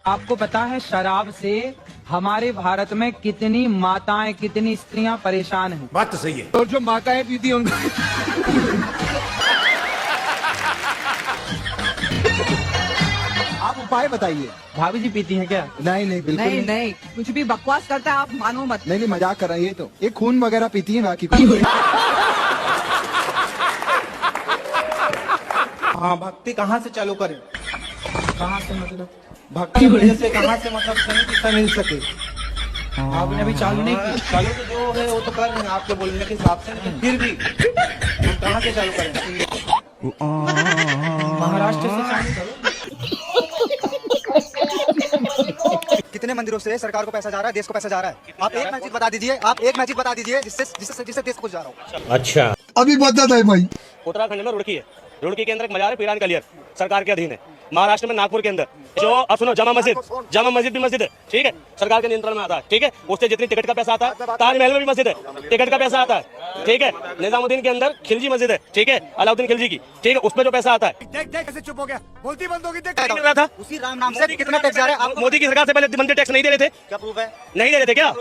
आपको पता है शराब से हमारे भारत में कितनी माताएं, कितनी स्त्रियां परेशान हैं? बात तो सही है। और जो माताएं पीती हैं उनको आप उपाय बताइए। भाभी जी पीती हैं क्या? नहीं नहीं बिल्कुल नहीं नहीं, कुछ भी बकवास करता है, आप मानो मत। नहीं मजाक कर रहा है। ये तो ये खून वगैरह पीती है, बाकी कुछ। हाँ, भक्ति कहाँ से चालू करें? कहाँ से मतलब? भक्ति वजह से कहाँ से मतलब कहीं दिशा मिल सके? आपने अभी चालू नहीं की? चालू तो जो है वो तो कर रहे हैं आपके बोलने के हिसाब से, लेकिन फिर भी हम कहाँ से चालू करें? महाराष्ट्र से चालू करो। कितने मंदिरों से सरकार को पैसा जा रहा है, देश को पैसा जा रहा है? आप एक मस्जिद बता दीजिए, आप एक मस्जिद बता दीजिए जिससे देश को जा रहा हो। अच्छा, अभी बता है भाई। उत्तराखंड में रुड़की है, रुड़की के अंदर एक मजार है पीरान कलियर, सरकार के अधीन है। महाराष्ट्र में नागपुर के अंदर जो अब सुनो जामा मस्जिद भी मस्जिद है, ठीक है, सरकार के नियंत्रण में आता है, ठीक है। उससे जितनी टिकट का पैसा आता है, ताजमहल में भी मस्जिद है, टिकट का पैसा आता है, ठीक है। निजामुद्दीन के अंदर खिलजी मस्जिद है, ठीक है, अलाउद्दीन खिलजी की, ठीक है, उसमें जो पैसा आता है। देख कैसे चुप हो गया, बोलती बंद होगी। देख रहा था उसी राम नाम से कितना टैक्स जा रहा है? आप मोदी की सरकार से पहले मंदिर टैक्स नहीं दे रहे थे? क्या प्रूफ है? नहीं दे रहे थे क्या?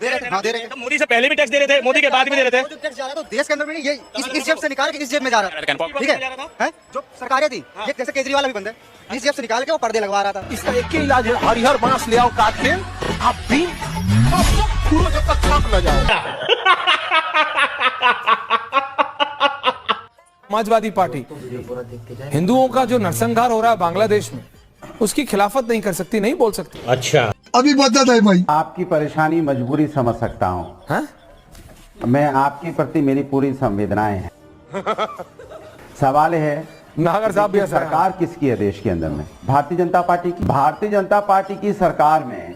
दे रहे थे, हाँ दे रहे थे। मोदी से पहले भी टैक्स दे रहे थे, मोदी के बाद भी दे रहे थे। जो टैक्स जा रहा है तो देश के अंदर में ये इस जेब से निकाल के इस जेब में जा रहा है, ठीक है? जो सरकारें थी, ये जैसे केजरीवाल अभी बंद है, इस जेब से निकाल के वो पर्दे लगवा रहा था। इसका एक ही इलाज है, हरिहर बांस ले आओ काट के, आप भी जब तक थक न जाओ। समाजवादी पार्टी हिंदुओं का जो नरसंहार हो रहा है बांग्लादेश में, उसकी खिलाफत नहीं कर सकती, नहीं बोल सकती। अच्छा, अभी बता है भाई। आपकी परेशानी मजबूरी समझ सकता हूँ। हाँ? मैं आपके प्रति मेरी पूरी संवेदनाएं हैं। सवाल है नागर साहब भी ऐसा है। सरकार किसकी है देश के अंदर में? भारतीय जनता पार्टी की। भारतीय जनता पार्टी की सरकार में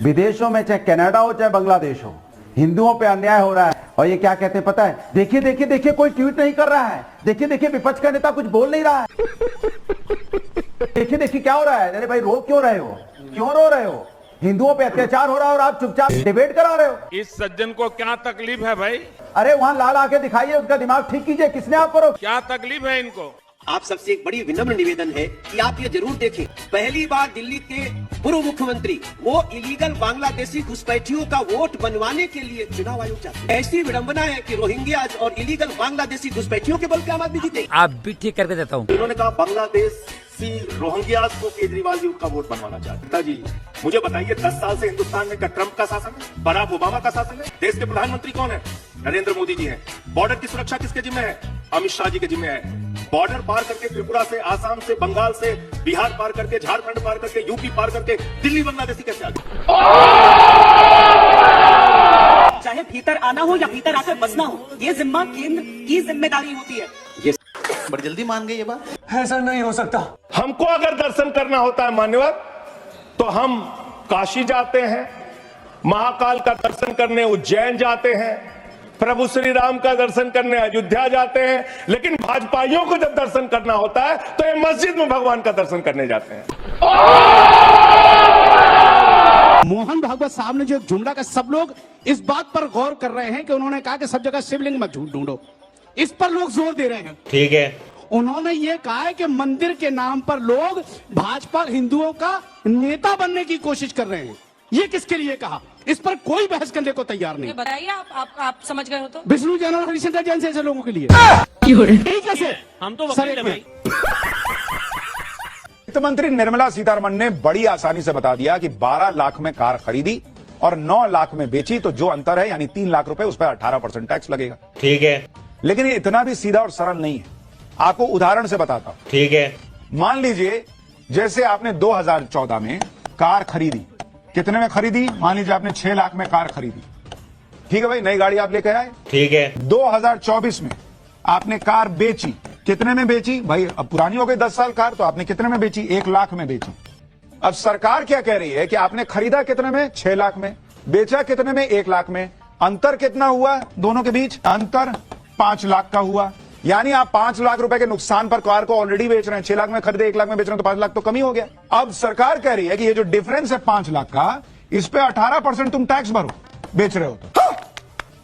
विदेशों में, चाहे कनाडा हो चाहे बांग्लादेश हो, हिंदुओं पे अन्याय हो रहा है। और ये क्या कहते हैं पता है? देखिए देखिए देखिए, कोई ट्वीट नहीं कर रहा है, देखिए देखिए विपक्ष का नेता कुछ बोल नहीं रहा है, देखिए देखिए क्या हो रहा है। अरे भाई रो क्यों रहे हो, क्यों रो रहे हो? हिंदुओं पे अत्याचार हो रहा है और आप चुपचाप डिबेट करा रहे हो। इस सज्जन को क्या तकलीफ है भाई? अरे वहां लाल आके दिखाइए, उसका दिमाग ठीक कीजिए। किसने आपको रोका? क्या तकलीफ है इनको? आप सबसे एक बड़ी विनम्र निवेदन है कि आप ये जरूर देखें, पहली बार दिल्ली के पूर्व मुख्यमंत्री वो इलीगल बांग्लादेशी घुसपैठियों का वोट बनवाने के लिए चुनाव आयोग चाहते हैं। ऐसी विडंबना है कि रोहिंग्या और इलीगल बांग्लादेशी घुसपैठियों के बल पे आम आदमी जीते। आप भी ठीक करके देता हूँ। उन्होंने कहा बांग्लादेश रोहिंग्या को केजरीवाल जी का वोट बनवाना चाहते हैं। जी मुझे बताइए, 10 साल से हिंदुस्तान में क्या ट्रंप का शासन है? बराक ओबामा का शासन है? देश के प्रधानमंत्री कौन है? नरेंद्र मोदी जी हैं। बॉर्डर की सुरक्षा किसके जिम्मे है? अमित शाह जी के जिम्मे है। बॉर्डर पार करके त्रिपुरा से, आसाम से, बंगाल से, बिहार पार करके, झारखंड पार करके, यूपी पार करके दिल्ली बांग्लादेशी कैसे आ गए? चाहे भीतर आना हो या भीतर आकर बसना हो, ये जिम्मा केंद्र की जिम्मेदारी होती है। ये बड़ी जल्दी मान गए ये बात? ऐसा नहीं हो सकता। हमको अगर दर्शन करना होता है मान्यवर, तो हम काशी जाते हैं, महाकाल का दर्शन करने उज्जैन जाते हैं, प्रभु श्री राम का दर्शन करने अयोध्या जाते हैं। लेकिन भाजपाइयों को जब दर्शन करना होता है तो ये मस्जिद में भगवान का दर्शन करने जाते हैं। मोहन भागवत साहब ने जो एक जुमला का, सब लोग इस बात पर गौर कर रहे हैं कि उन्होंने कहा कि सब जगह शिवलिंग मत ढूंढो, इस पर लोग जोर दे रहे हैं। ठीक है। उन्होंने ये कहा है कि मंदिर के नाम पर लोग भाजपा हिंदुओं का नेता बनने की कोशिश कर रहे हैं। ये किसके लिए कहा? इस पर कोई बहस करने को तैयार नहीं। बताइए आप समझ गए हो तो? विष्णु जैन और हरिशंकर जैन ऐसे लोगों के लिए कैसे? हम तो सर एक मिनट, वित्त मंत्री निर्मला सीतारमण ने बड़ी आसानी से बता दिया कि 12 लाख में कार खरीदी और 9 लाख में बेची, तो जो अंतर है यानी 3 लाख रुपए, उस पर 18% टैक्स लगेगा। ठीक है। लेकिन ये इतना भी सीधा और सरल नहीं है। आपको उदाहरण से बताता हूं। ठीक है। मान लीजिए जैसे आपने 2014 में कार खरीदी, कितने में खरीदी? मान लीजिए आपने 6 लाख में कार खरीदी, ठीक है भाई, नई गाड़ी आप लेकर आए। ठीक है। 2024 में आपने कार बेची, कितने में बेची भाई? अब पुरानी हो गई 10 साल कार, तो आपने कितने में बेची? 1 लाख में बेची। अब सरकार क्या कह रही है कि आपने खरीदा कितने में? 6 लाख में, बेचा कितने में? 1 लाख में। अंतर कितना हुआ दोनों के बीच? अंतर 5 लाख का हुआ। यानी आप 5 लाख रुपए के नुकसान पर कार को ऑलरेडी बेच रहे हैं। 6 लाख में खरीदे, 1 लाख में बेच रहे हैं, तो 5 लाख तो कमी हो गया। अब सरकार कह रही है कि ये जो डिफरेंस है 5 लाख का, इस पे 18% तुम टैक्स भरो, बेच रहे हो तो।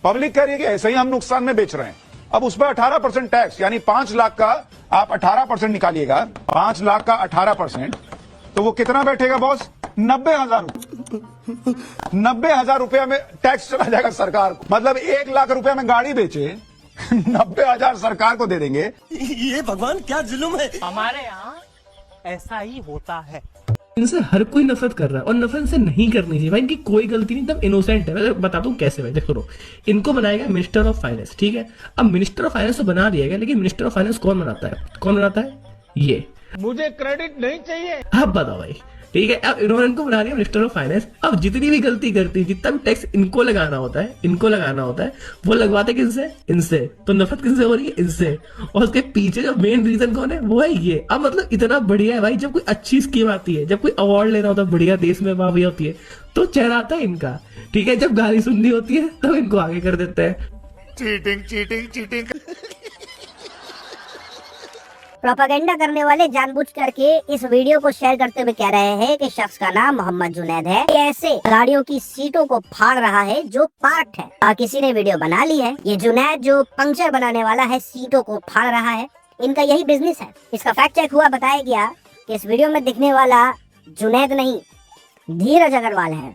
पब्लिक कह रही है कि ऐसे ही हम नुकसान में बेच रहे हैं। अब उस पर 18% टैक्स, यानी 5 लाख का आप 18% निकालिएगा। 5 लाख का 18%, तो वो कितना बैठेगा बॉस? 90,000। 90,000 रुपया में टैक्स चला जाएगा सरकार को। मतलब 1 लाख रुपया में गाड़ी बेचे 90,000 सरकार को दे देंगे। ये भगवान क्या जुल्म है। हमारे यहाँ ऐसा ही होता है। इनसे हर कोई नफरत कर रहा है और नफरत इनसे नहीं करनी चाहिए भाई। इनकी कोई गलती नहीं, एकदम इनोसेंट है। मैं बता दूं कैसे भाई, देखो इनको बनाया गया मिनिस्टर ऑफ फाइनेंस, ठीक है। अब मिनिस्टर ऑफ फाइनेंस तो बना दिया गया, लेकिन मिनिस्टर ऑफ फाइनेंस कौन बनाता है? कौन बनाता है? ये। मुझे क्रेडिट नहीं चाहिए। अब बताओ भाई, ठीक है। अब इन्होंने इनको बना दिया मिनिस्टर ऑफ फाइनेंस। अब जितनी भी गलती करती है, जितना भी टैक्स इनको लगाना होता है वो लगवाते किनसे? इनसे। तो नफरत किनसे हो रही है? इनसे। और उसके पीछे जो मेन रीजन कौन है? वो है ये। अब मतलब इतना बढ़िया है भाई, जब कोई अच्छी स्कीम आती है, जब कोई अवार्ड लेना होता है बढ़िया, देश में वाह होती है, तो चेहरा आता है इनका, ठीक है। जब गाली सुननी होती है तो इनको आगे कर देते हैं। चीटिंग। प्रोपेगेंडा करने वाले जानबूझ करके इस वीडियो को शेयर करते हुए कह रहे हैं कि शख्स का नाम मोहम्मद जुनैद है। ये ऐसे गाड़ियों की सीटों को फाड़ रहा है जो पार्ट है। किसी ने वीडियो बना ली है। ये जुनैद जो पंक्चर बनाने वाला है, सीटों को फाड़ रहा है, इनका यही बिजनेस है। इसका फैक्ट चेक हुआ, बताया गया कि इस वीडियो में दिखने वाला जुनैद नहीं, धीरज अग्रवाल है।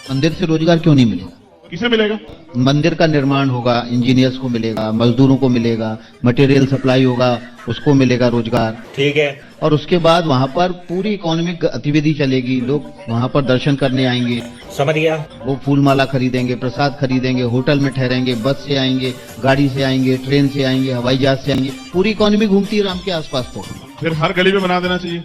मंदिर से रोजगार क्यों नहीं मिलेगा? किसे मिलेगा? मंदिर का निर्माण होगा, इंजीनियर्स को मिलेगा, मजदूरों को मिलेगा, मटेरियल सप्लाई होगा, उसको मिलेगा रोजगार, ठीक है। और उसके बाद वहाँ पर पूरी इकोनॉमिक गतिविधि चलेगी। लोग वहाँ पर दर्शन करने आएंगे, समझ गया। वो फूल माला खरीदेंगे, प्रसाद खरीदेंगे, होटल में ठहरेंगे, बस से आएंगे, गाड़ी से आएंगे, ट्रेन से आएंगे, हवाई जहाज से आएंगे। पूरी इकोनॉमी घूमती है राम के आसपास। तो फिर हर गली में बना देना चाहिए।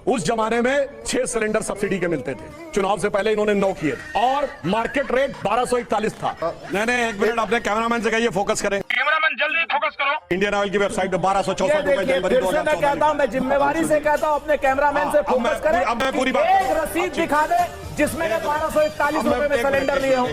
उस जमाने में 6 सिलेंडर सब्सिडी के मिलते थे। चुनाव से पहले इन्होंने 9 किए और मार्केट रेट 1241 था। मैंने 1 मिनट अपने कैमरामैन से कहिए फोकस करें। कैमरामैन जल्दी फोकस करो। इंडियन ऑयल की वेबसाइट पे 1264 रुपए जनवरी 2014। मैं जिम्मेवारी से कहता हूँ अपने कैमरामैन से फोकस करें। अब मैं पूरी बात, एक रसीद दिखा दे जिसमें 1241 रुपए में सिलेंडर लिए हो।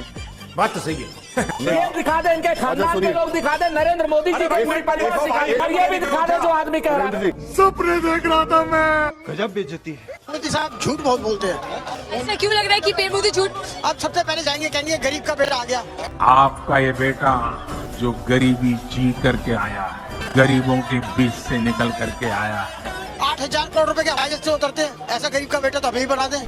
बात तो सही है। ये दिखा दे, इनके खानदान के लोग दिखा दे, नरेंद्र मोदी जी के पूरी परिवार दिखाई, और ये भी दिखा दे जो आदमी कह रहा है। सपने देख रहा था मैं। गजब बेइज्जती है। मोदी साहब झूठ बहुत बोलते हैं। ऐसा क्यों लग रहा है कि पीएम मोदी झूठ? अब सबसे पहले जाएंगे, कहेंगे गरीब का बेटा आ गया। आपका ये बेटा जो गरीबी जी करके आया है, गरीबों के बीच से निकल करके आया है। 8,000 करोड़ रुपए के हवाई जहाज से उतरते हैं। ऐसा गरीब का बेटा तो अभी बना दें।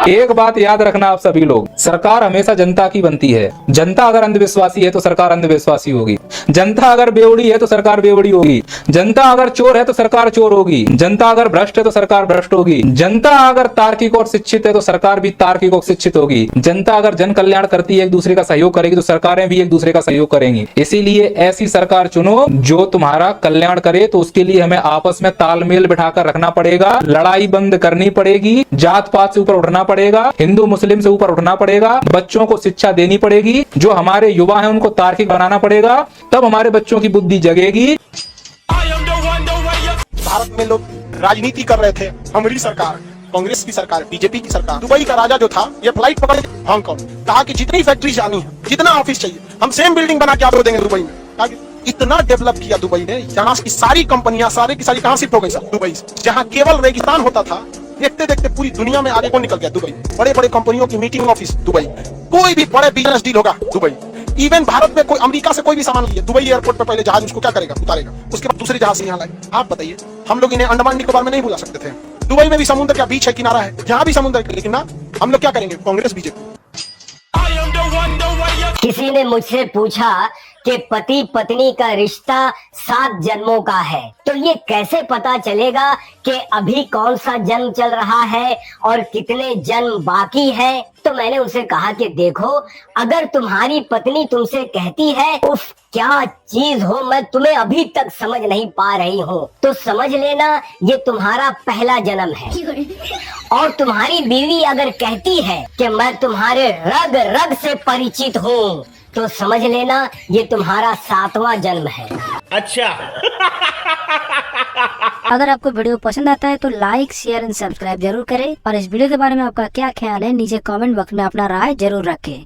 एक बात याद रखना आप सभी लोग, सरकार हमेशा जनता की बनती है। जनता अगर अंधविश्वासी है तो सरकार अंधविश्वासी होगी। जनता अगर बेवड़ी है तो सरकार बेवड़ी होगी। जनता अगर चोर है तो सरकार चोर होगी। जनता अगर भ्रष्ट है तो सरकार भ्रष्ट होगी। जनता अगर तार्किक और शिक्षित है तो सरकार भी तार्किक और शिक्षित होगी। जनता अगर जन कल्याण करती है, एक दूसरे का सहयोग करेगी, तो सरकारें भी एक दूसरे का सहयोग करेंगी। इसीलिए ऐसी सरकार चुनो जो तुम्हारा कल्याण करे। तो उसके लिए हमें आपस में तालमेल बिठाकर रखना पड़ेगा, लड़ाई बंद करनी पड़ेगी, जात पात से ऊपर उठना पड़ेगा, हिंदू मुस्लिम से ऊपर उठना पड़ेगा, बच्चों को शिक्षा देनी पड़ेगी, जो हमारे युवा हैं उनको तार्किक बनाना पड़ेगा, तब हमारे बच्चों की बुद्धि जगेगी। भारत में लोग राजनीति कर रहे थे, हमारी सरकार, कांग्रेस की सरकार, बीजेपी की सरकार। दुबई का राजा जो था, ये फ्लाइट पकड़ हांगकांग, कहा कि जितनी फैक्ट्री जानी है, जितना ऑफिस चाहिए, हम सेम बिल्डिंग बना के आपको देंगे दुबई में। इतना डेवलप किया दुबई ने, यहाँ की सारी कंपनियां सारी की सारी कहाँ शिफ्ट हो गई सर? दुबई से। जहाँ केवल रेगिस्तान होता था, देखते देखते पूरी दुनिया में आगे कौन निकल गया? दुबई। बड़े बड़े कंपनियों की मीटिंग ऑफिस दुबई, कोई भी बड़े बिजनेस डील होगा दुबई। इवन भारत में कोई अमेरिका से कोई भी सामान लिए, दुबई एयरपोर्ट पर पहले जहाज उसको क्या करेगा? उतारेगा, उसके बाद दूसरे जहाज से यहाँ लाए। आप बताइए, हम लोग इन्हें अंडमान निकोबार में नहीं बुला सकते थे? दुबई में भी समुद्र का बीच है, किनारा है, यहाँ भी समुद्र है, लेकिन ना हम लोग क्या करेंगे? कांग्रेस बीजेपी। किसी ने मुझसे पूछा कि पति पत्नी का रिश्ता 7 जन्मों का है, तो ये कैसे पता चलेगा कि अभी कौन सा जन्म चल रहा है और कितने जन्म बाकी है? तो मैंने उसे कहा कि देखो, अगर तुम्हारी पत्नी तुमसे कहती है उफ क्या चीज हो, मैं तुम्हें अभी तक समझ नहीं पा रही हूँ, तो समझ लेना ये तुम्हारा पहला जन्म है। और तुम्हारी बीवी अगर कहती है कि मैं तुम्हारे रग रग से परिचित हूँ, तो समझ लेना ये तुम्हारा 7वां जन्म है। अच्छा। अगर आपको वीडियो पसंद आता है तो लाइक, शेयर एंड सब्सक्राइब जरूर करें, और इस वीडियो के बारे में आपका क्या ख्याल है नीचे कमेंट बॉक्स में अपना राय जरूर रखें।